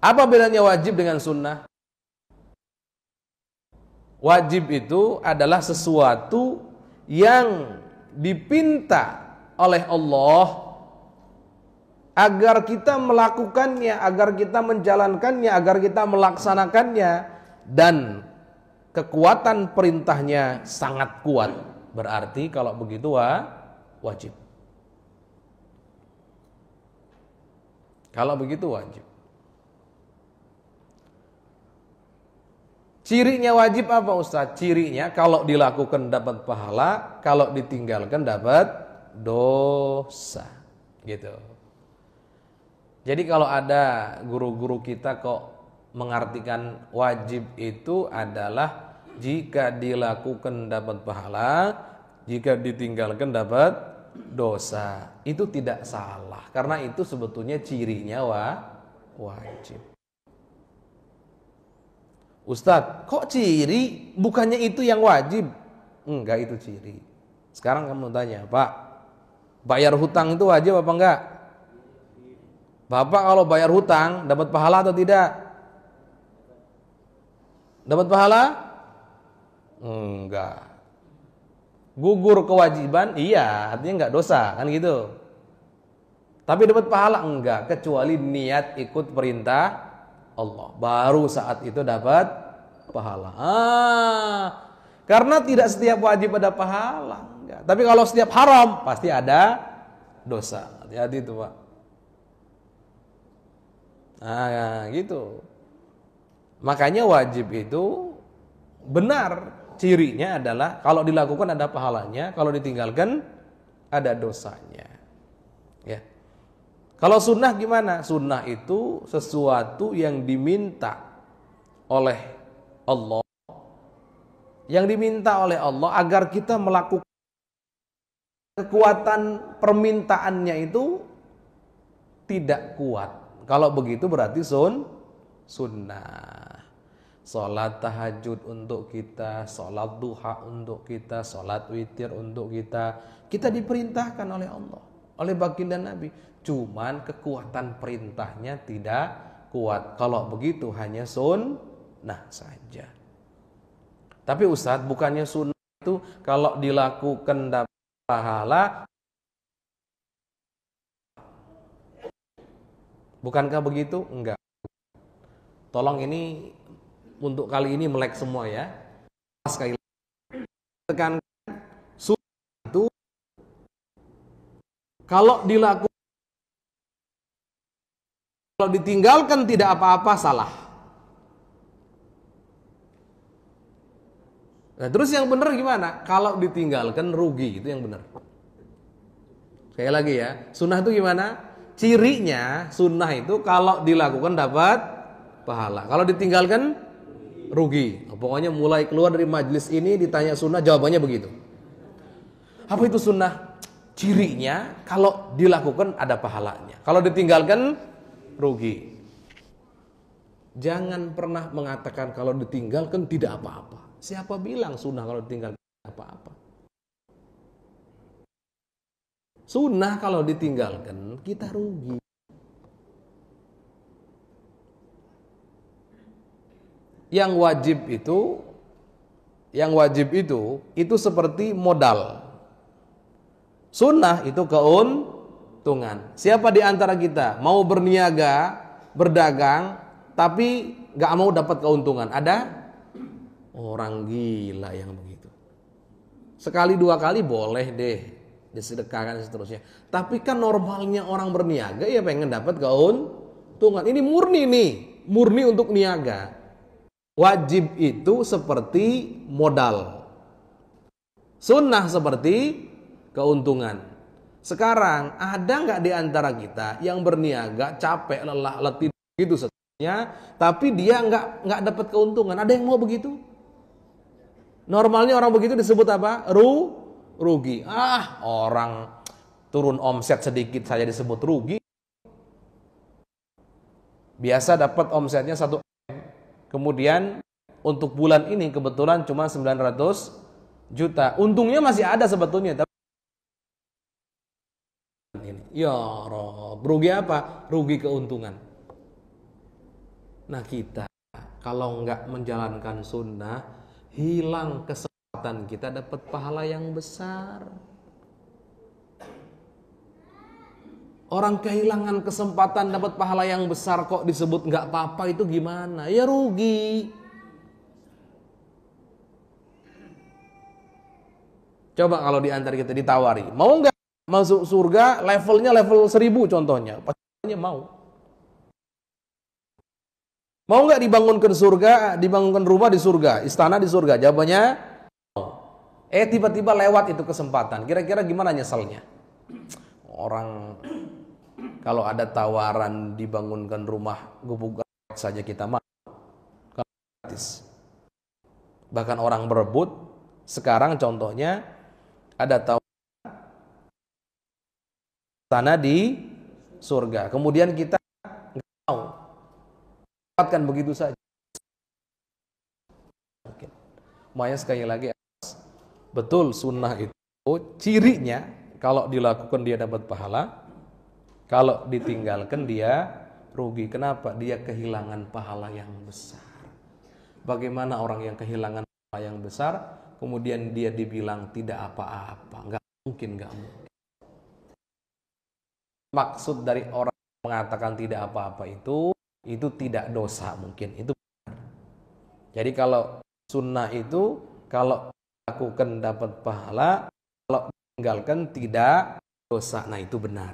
Apa bedanya wajib dengan sunnah? Wajib itu adalah sesuatu yang dipinta oleh Allah agar kita melakukannya, agar kita menjalankannya, agar kita melaksanakannya, dan kekuatan perintahnya sangat kuat. Berarti kalau begitu wajib. Kalau begitu wajib. Cirinya wajib apa Ustaz? Cirinya kalau dilakukan dapat pahala, kalau ditinggalkan dapat dosa. Gitu. Jadi kalau ada guru-guru kita kok mengartikan wajib itu adalah jika dilakukan dapat pahala, jika ditinggalkan dapat dosa. Itu tidak salah, karena itu sebetulnya cirinya wajib. Ustadz, kok ciri? Bukannya itu yang wajib? Enggak, itu ciri. Sekarang kamu tanya, Pak, bayar hutang itu wajib apa enggak? Bapak kalau bayar hutang dapat pahala atau tidak? Dapat pahala? Enggak. Gugur kewajiban, iya, artinya enggak dosa, kan gitu. Tapi dapat pahala enggak, kecuali niat ikut perintah Allah. Baru saat itu dapat pahala. Karena tidak setiap wajib ada pahala. Enggak. Tapi kalau setiap haram pasti ada dosa. Hati-hati itu, Pak. Gitu. Makanya wajib itu benar. Cirinya adalah kalau dilakukan ada pahalanya, kalau ditinggalkan ada dosanya. Ya. Kalau sunnah gimana? Sunnah itu sesuatu yang diminta oleh Allah. Yang diminta oleh Allah agar kita melakukan, kekuatan permintaannya itu tidak kuat. Kalau begitu berarti sunnah. Salat tahajud untuk kita, salat duha untuk kita, salat witir untuk kita. Kita diperintahkan oleh Allah, oleh baginda Nabi. Cuman kekuatan perintahnya tidak kuat. Kalau begitu hanya sunnah saja. Tapi Ustadz, bukannya sunnah itu kalau dilakukan dapat pahala? Bukankah begitu? Enggak. Tolong ini untuk kali ini melek semua ya. Sekali lagi tekan, sunnah itu kalau dilakukan, kalau ditinggalkan tidak apa-apa, salah. Nah, terus yang benar gimana? Kalau ditinggalkan rugi, itu yang benar. Sekali lagi ya, sunnah itu gimana? Cirinya sunnah itu kalau dilakukan dapat pahala, kalau ditinggalkan rugi. Pokoknya mulai keluar dari majelis ini ditanya sunnah, jawabannya begitu. Apa itu sunnah? Cirinya kalau dilakukan ada pahalanya, kalau ditinggalkan rugi. Jangan pernah mengatakan kalau ditinggalkan tidak apa-apa. Siapa bilang sunnah kalau ditinggalkan tidak apa-apa? Sunnah kalau ditinggalkan kita rugi. Yang wajib itu seperti modal. Sunnah itu keuntungan. Siapa di antara kita mau berniaga, berdagang, tapi gak mau dapat keuntungan? Ada? Orang gila yang begitu. Sekali dua kali boleh deh disedekahkan dan seterusnya. Tapi kan normalnya orang berniaga ya pengen dapat keuntungan. Ini murni untuk niaga. Wajib itu seperti modal. Sunnah seperti keuntungan. Sekarang ada nggak di antara kita yang berniaga capek, lelah, letih gitu seterusnya, tapi dia nggak dapat keuntungan? Ada yang mau begitu? Normalnya orang begitu disebut apa? Rugi. Orang turun omset sedikit saja disebut rugi. Biasa dapat omsetnya 1 M. Kemudian untuk bulan ini kebetulan cuma 900 juta. Untungnya masih ada sebetulnya. Tapi ya Rob, rugi apa? Rugi keuntungan. Nah kita kalau nggak menjalankan sunnah, hilang kesempatan kita dapat pahala yang besar. Orang kehilangan kesempatan dapat pahala yang besar kok disebut nggak apa-apa, itu gimana? Ya rugi. Coba kalau di antara kita ditawari, mau nggak masuk surga levelnya level 1000 contohnya, pastinya mau. Mau nggak dibangunkan surga, dibangunkan rumah di surga, istana di surga? Jawabannya mau. Tiba-tiba lewat itu kesempatan. Kira-kira gimana nyeselnya? Orang kalau ada tawaran dibangunkan rumah gubuk saja kita mau. Gratis. Bahkan orang berebut. Sekarang contohnya ada tawaran istana di surga. Kemudian kita nggak mau. Dapatkan begitu saja. Makanya sekali lagi, betul sunnah itu cirinya kalau dilakukan dia dapat pahala, kalau ditinggalkan dia rugi. Kenapa? Dia kehilangan pahala yang besar. Bagaimana orang yang kehilangan pahala yang besar kemudian dia dibilang tidak apa-apa? Nggak mungkin, nggak mungkin. Maksud dari orang mengatakan tidak apa-apa itu tidak dosa, mungkin itu benar. Jadi kalau sunnah itu kalau lakukan dapat pahala, kalau tinggalkan tidak dosa. Nah itu benar.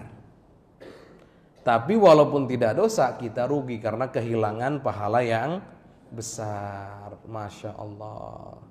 Tapi walaupun tidak dosa, kita rugi karena kehilangan pahala yang besar. Masya Allah.